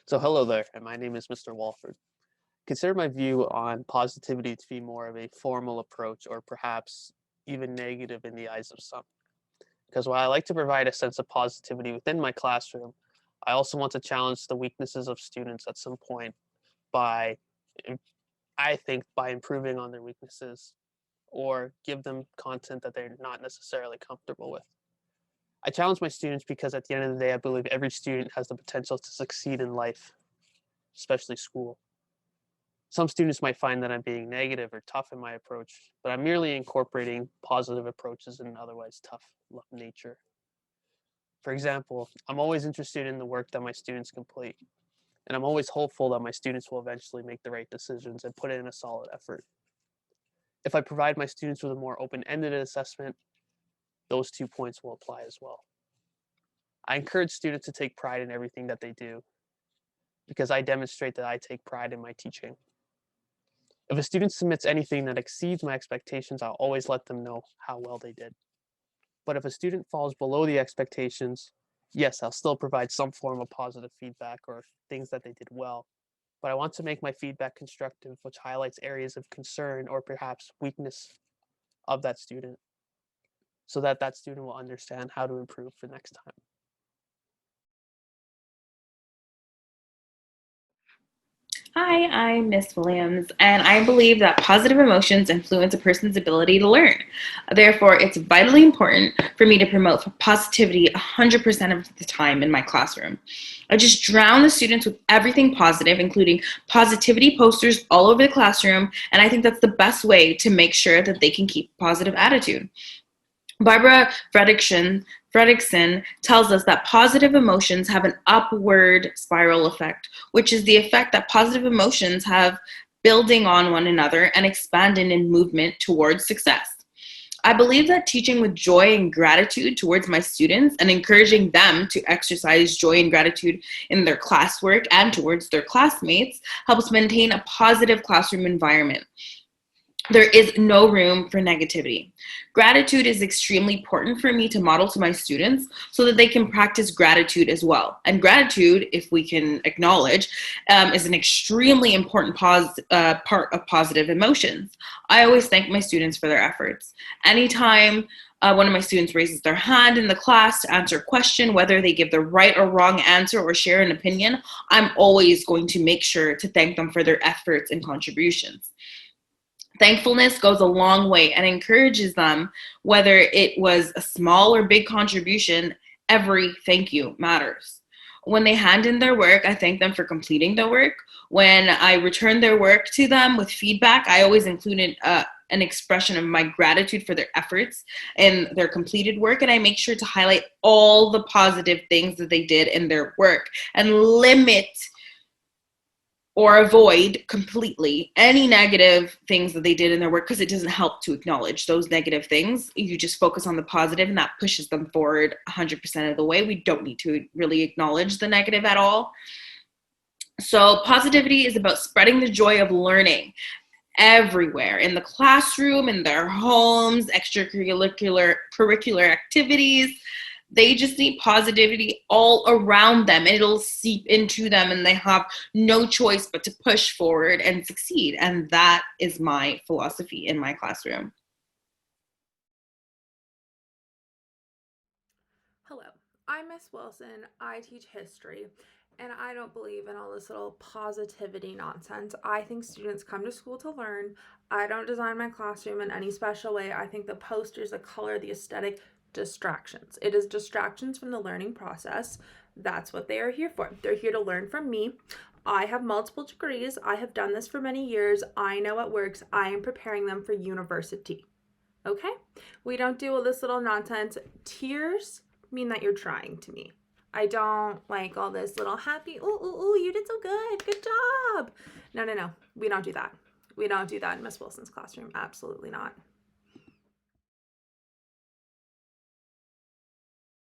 So hello there, and my name is Mr. Walford. Consider my view on positivity to be more of a formal approach or perhaps even negative in the eyes of some. Because while I like to provide a sense of positivity within my classroom, I also want to challenge the weaknesses of students at some point by, im- I think, by improving on their weaknesses or give them content that they're not necessarily comfortable with. I challenge my students because at the end of the day, I believe every student has the potential to succeed in life, especially school. Some students might find that I'm being negative or tough in my approach, but I'm merely incorporating positive approaches in an otherwise tough nature. For example, I'm always interested in the work that my students complete, and I'm always hopeful that my students will eventually make the right decisions and put in a solid effort. If I provide my students with a more open ended assessment, those 2 points will apply as well. I encourage students to take pride in everything that they do because I demonstrate that I take pride in my teaching. If a student submits anything that exceeds my expectations, I'll always let them know how well they did. But if a student falls below the expectations, yes, I'll still provide some form of positive feedback or things that they did well. But I want to make my feedback constructive, which highlights areas of concern or perhaps weakness of that student so that that student will understand how to improve for next time. Hi, I'm Miss Williams, and I believe that positive emotions influence a person's ability to learn. Therefore, it's vitally important for me to promote positivity 100% of the time in my classroom. I just drown the students with everything positive, including positivity posters all over the classroom, and I think that's the best way to make sure that they can keep a positive attitude. Barbara Fredrickson tells us that positive emotions have an upward spiral effect, which is the effect that positive emotions have building on one another and expanding in movement towards success. I believe that teaching with joy and gratitude towards my students and encouraging them to exercise joy and gratitude in their classwork and towards their classmates helps maintain a positive classroom environment. There is no room for negativity. Gratitude is extremely important for me to model to my students so that they can practice gratitude as well. And gratitude, if we can acknowledge, is an extremely important part of positive emotions. I always thank my students for their efforts. Anytime one of my students raises their hand in the class to answer a question, whether they give the right or wrong answer or share an opinion, I'm always going to make sure to thank them for their efforts and contributions. Thankfulness goes a long way and encourages them, whether it was a small or big contribution, every thank you matters. When they hand in their work, I thank them for completing the work. When I return their work to them with feedback, I always include an expression of my gratitude for their efforts and their completed work. And I make sure to highlight all the positive things that they did in their work and limit or avoid completely any negative things that they did in their work because it doesn't help to acknowledge those negative things. You just focus on the positive and that pushes them forward 100% of the way. We don't need to really acknowledge the negative at all. So positivity is about spreading the joy of learning everywhere in the classroom, in their homes, extracurricular activities. They just need positivity all around them. It'll seep into them and they have no choice but to push forward and succeed. And that is my philosophy in my classroom. Hello, I'm Miss Wilson. I teach history, and I don't believe in all this little positivity nonsense. I think students come to school to learn. I don't design my classroom in any special way. I think the posters, the color, the aesthetic, distractions. It is distractions from the learning process. That's what they are here for. They're here to learn from me. I have multiple degrees. I have done this for many years. I know what works. I am preparing them for university. Okay? We don't do all this little nonsense. Tears mean that you're trying to me. I don't like all this little happy, ooh, ooh, ooh, you did so good. Good job. No, no, no. We don't do that. We don't do that in Miss Wilson's classroom. Absolutely not.